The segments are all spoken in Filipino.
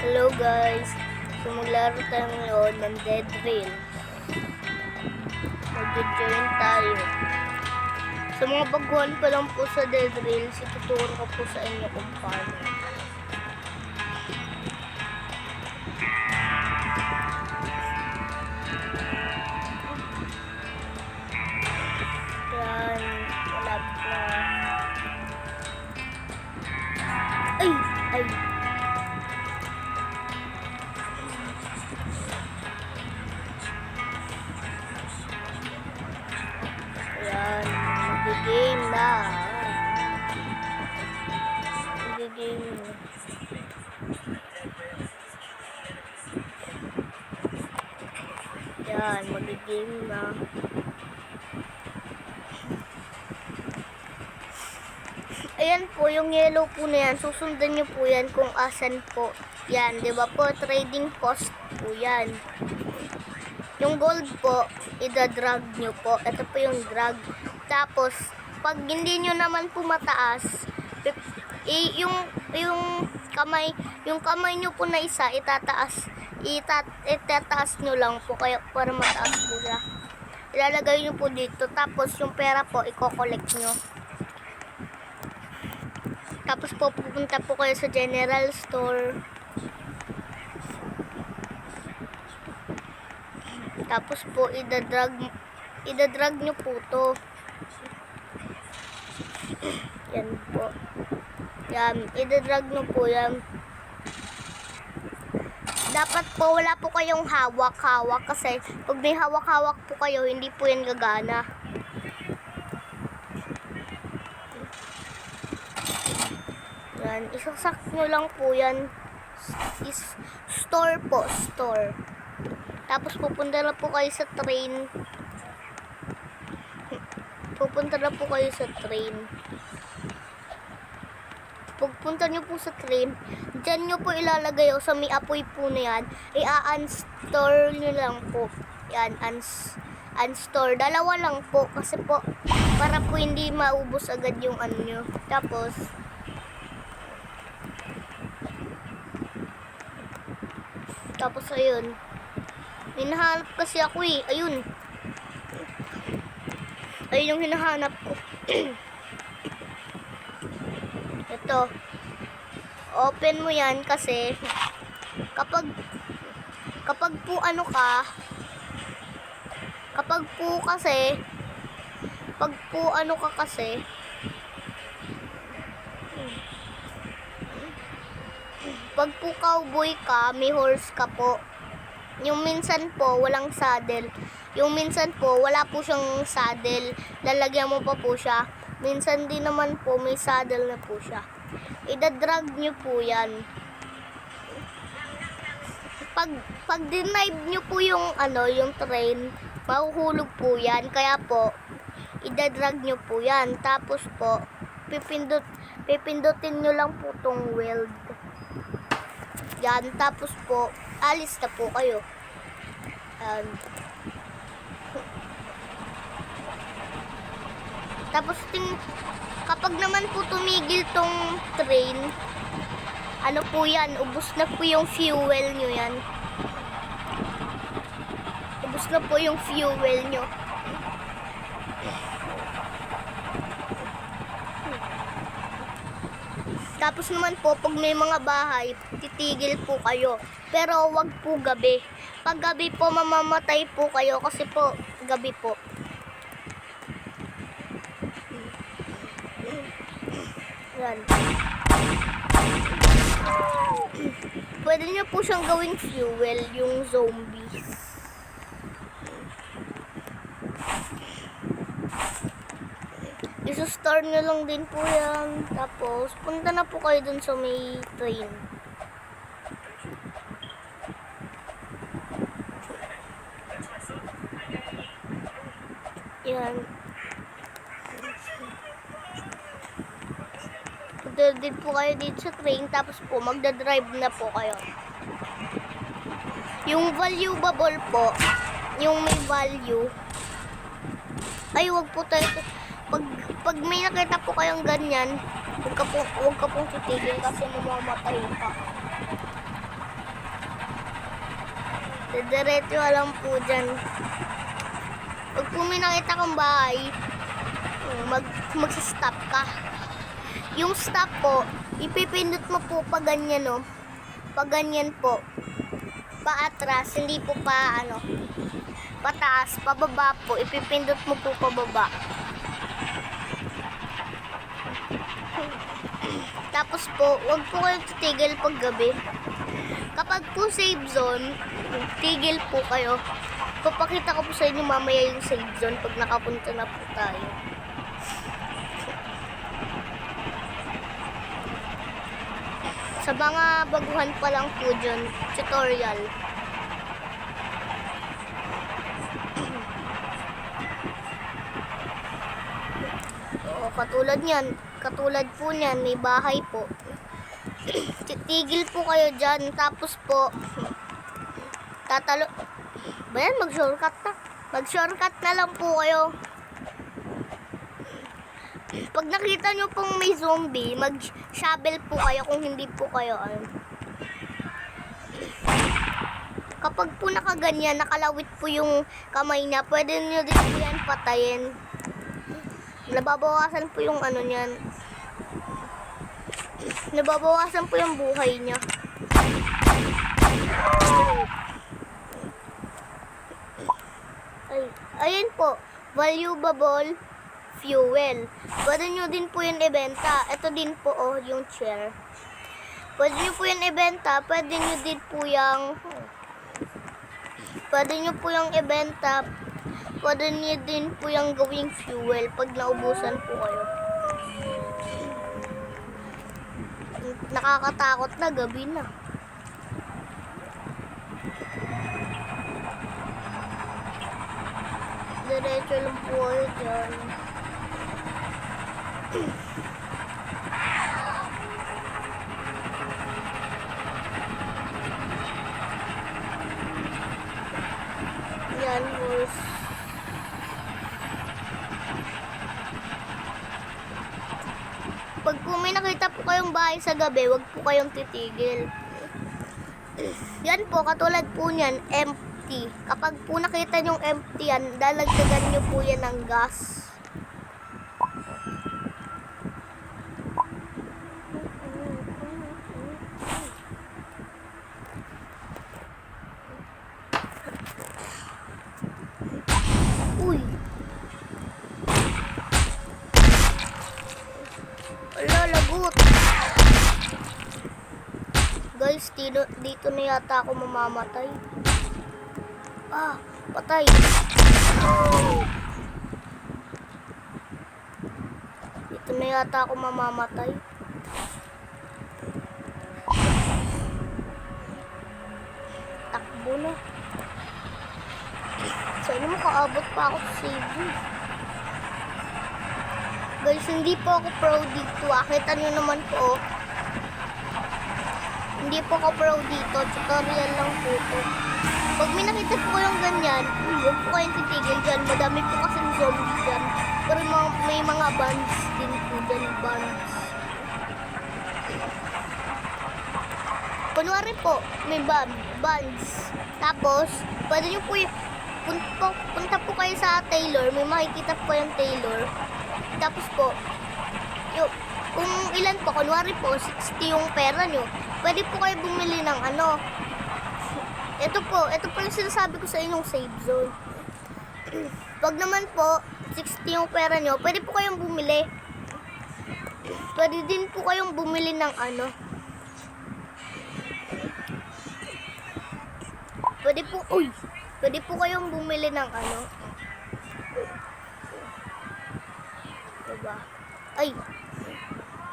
Hello guys, so maglaro tayo ngayon ng Dead Rail. Mag-join tayo. Sa mga baguhan pa lang po sa Dead Rail, tuturo ko po sa inyo kung paano. Yan, malap na. Ay! Ayan, mag-game na. Mag-game. Ayan, mag-game na. Ayan po, yung yellow po na yan. Susundan nyo po yan kung asan po. Yan, di ba po? Trading post po yan. Yung gold po, ida-drag nyo po. Ito po yung drag. Tapos, pag hindi nyo naman po mataas, yung kamay nyo po na isa, itataas nyo lang po. Kaya para mataas po siya. Ilalagay nyo po dito. Tapos, yung pera po, i-collect nyo. Tapos po, pupunta po kayo sa general store. Tapos po, idadrag nyo po to. Yan po. Yan, idadrag nyo po yan. Dapat po, wala po kayong hawak-hawak. Kasi, pag may hawak-hawak po kayo, hindi po yan gagana. Yan, isasak nyo lang po yan. Store po, store. Tapos pupunta na po kayo sa train. Pupunta na po kayo sa train. Pagpunta nyo po sa train, dyan nyo po ilalagay o sa may apoy po na yan, i-unstore nyo lang po. Yan, unstore. Dalawa lang po kasi po, para po hindi maubos agad yung ano nyo. Tapos ayun. Hinahanap kasi ako eh. Ayun. Ayun yung hinahanap ko. Ito. Open mo yan kasi kapag po ano ka, pag po cowboy ka, may horse ka po. Yung minsan po, walang saddle. Yung minsan po, wala po siyang saddle. Lalagyan mo pa po siya. Minsan din naman po, may saddle na po siya. Idadrag nyo po yan. Pag denive nyo po yung, yung train, mahuhulog po yan. Kaya po, idadrag nyo po yan. Tapos po, pipindutin nyo lang po tong weld. Yan, tapos po, alis na po kayo. Tapos, kapag naman po tumigil tong train, ano po yan, ubos na po yung fuel nyo yan. Ubos na po yung fuel nyo. Tapos naman po, pag may mga bahay, titigil po kayo. Pero wag po gabi. Pag gabi po, mamamatay po kayo kasi po, gabi po. Yan. Pwede nyo po siyang gawing fuel, yung zombies. Isa-store nyo lang din po yan. Tapos, punta na po kayo dun sa may train. Yan. Punta din po kayo dito sa train. Tapos po, magdadrive na po kayo. Yung valuable po, yung may value, ay wag po tayo, pag may nakita po kayong ganyan, huwag ka pong titigil kasi mamamatay ka. Diretso lang po dyan. Pag po may nakita kang bahay, mag-stop ka. Yung stop po, ipipindot mo po pa ganyan, no? Pa ganyan po. Paatras, hindi po pa ano. Pataas, pababa po. Ipipindot mo po pababa. Tapos po, wag po kayo titigil pag gabi. Kapag po save zone, tigil po kayo. Papakita ko po sa inyo mamaya yung save zone pag nakapunta na po tayo. Sa mga baguhan pa lang po dyan, tutorial. O, katulad po niyan, may bahay po. Titigil po kayo dyan, tapos po, mag-shortcut na. Mag-shortcut na lang po kayo. Pag nakita nyo pong may zombie, mag-shovel po kayo kung hindi po kayo. Kapag po nakaganyan, nakalawit po yung kamay niya, pwede nyo din po yan patayin. Nababawasan po yung ano niyan. Nababawasan po yung buhay niya. Ayun po, valuable fuel. Pwede nyo din po yun ibenta. Ito din po, yung chair. Pwede nyo po yun ibenta. Pwede nyo din po yung ibenta. Pwede nyo din po yung gawing fuel pag naubusan po kayo. Nakakatakot na, gabi na. Diretso lang po kayo dyan. Yan, boys. Pag po may nakita po kayong bahay sa gabi, wag po kayong titigil. Yan po, katulad po niyan, empty. Kapag po nakita nyong empty yan, dalagdagan nyo po yan ng gas. Uy! Ala, lagot! Guys, dito na yata ako mamamatay. Ah, patay. Dito na yata ako mamamatay. Takbo na. Sana makaabot pa ako sa save. Guys, hindi po ako pro dito. Kita nyo naman po. Hindi po ako pro dito. Tutorial lang po ito. Pag may nakita po kayong ganyan, huwag po kayong titigil dyan. Madami po kasing zombie dyan. Pero may mga bands din po dyan. Bands. Kunwari po, may bands. Tapos, pwede nyo po punta po kayo sa Taylor. May makikita po kayong Taylor. Tapos po, kung ilan po, kunwari po, 60 yung pera nyo. Pwede po kayo bumili ng ano. Ito po yung sinasabi ko sa inyong save zone. Pag naman po, 60 yung pera nyo, pwede po kayong bumili. Pwede din po kayong bumili ng ano. Pwede po kayong bumili ng ano. Diba? Ay,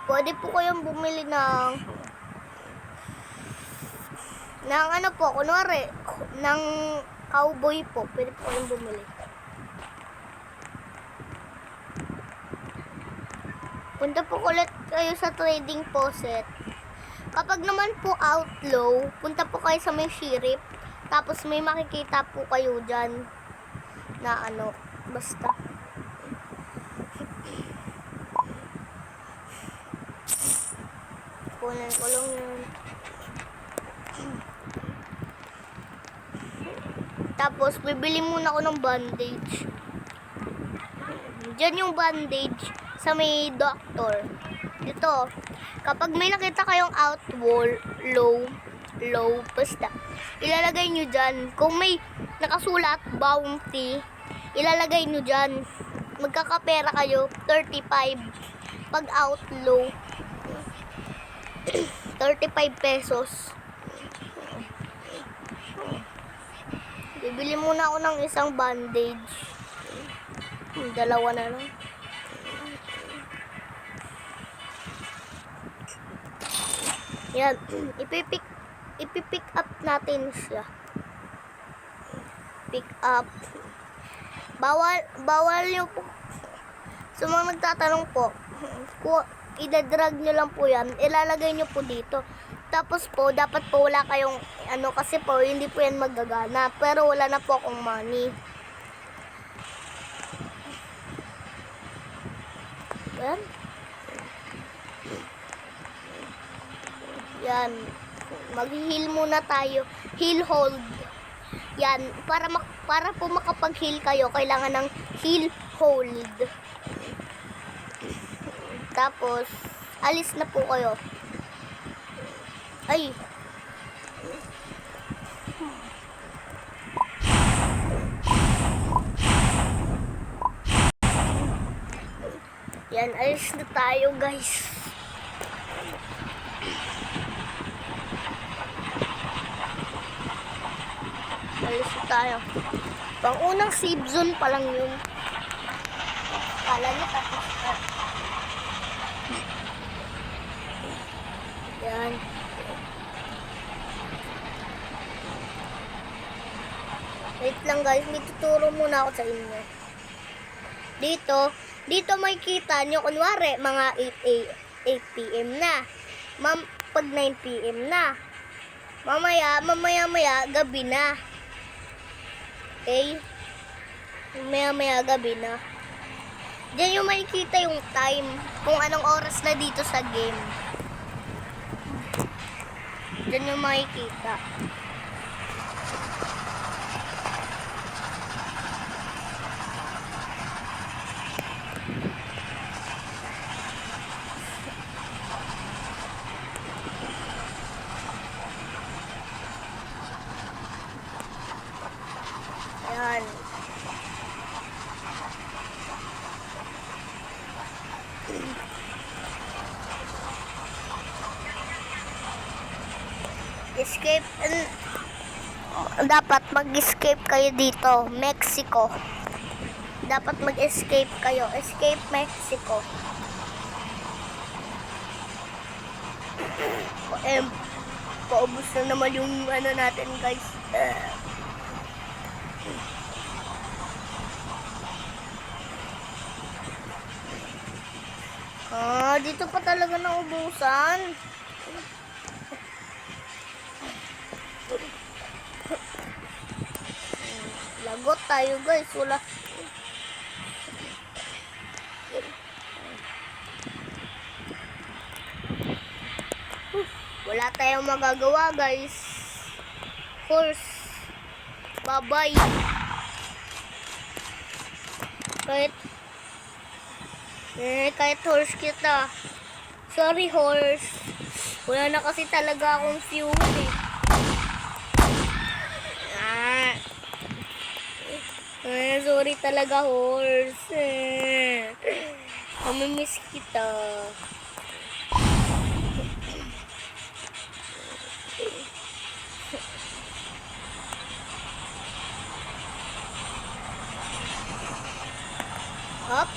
pwede po kayong bumili ng ano po, kunwari, ng cowboy po. Pwede po kayong bumili. Punta po ulit kayo sa trading poset. Kapag naman po outlaw, punta po kayo sa may sheriff. Tapos may makikita po kayo dyan na ano, basta. Kunin ko lang yun. Tapos, bibili muna ako ng bandage. Diyan yung bandage sa may doctor. Ito, kapag may nakita kayong outwall, low, basta, ilalagay nyo dyan. Kung may nakasulat, bounty, ilalagay nyo dyan. Magkakapera kayo, 35. Pag outlaw, 35 pesos. Bibili muna ako ng isang bandage. Dalawa na lang. Yan. Ipipick up natin siya. Pick up. Bawal nyo po. Sa mga nagtatanong po, idadrag nyo lang po yan. Ilalagay nyo po dito. Tapos po, dapat po wala kayong, kasi po, hindi po yan magagana. Pero wala na po akong money. Yan. Yan. Mag-heal muna tayo. Heal hold. Yan. Para po makapag-heal kayo, kailangan ng heal hold. Tapos, alis na po kayo. Ay. Yan, alis na tayo, guys. Alis na tayo. Pang-unang save zone pa lang yun. Kala niya tapos na. Yan. Wait lang guys, may tuturo muna ako sa inyo. Dito may kita nyo, kunwari, mga 8 p.m. na. Pag 9 p.m. na. Mamaya, gabi na. Okay? Mamaya, gabi na. Diyan yung makikita yung time, kung anong oras na dito sa game. Diyan yung makikita. Ayan. Escape, dapat mag-escape kayo dito, Mexico. Dapat mag-escape kayo, escape Mexico. Paubos na naman yung natin, guys. Dito pa talaga naubusan. Lagot tayo, guys. Wala tayong magagawa, guys. Horse. Bye-bye. Kahit horse kita. Sorry, horse. Wala na kasi talaga akong fuel eh. Sorry talaga, horse. Mamimiss kita. Hop.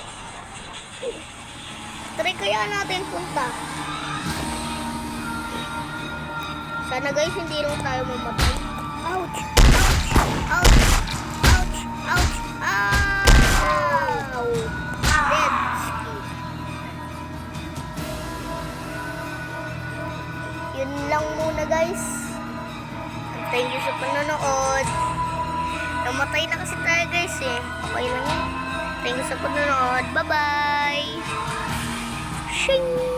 Try kaya natin punta. Sana guys, hindi lang tayo mamatay. Ouch! Ouch! Ouch! Ouch! Ouch! Ow! Dead ski. Yun lang muna guys. Thank you sa panonood. Namatay na kasi tayo guys eh. Okay lang yun. Thank you sa panonood. Bye-bye! Shing!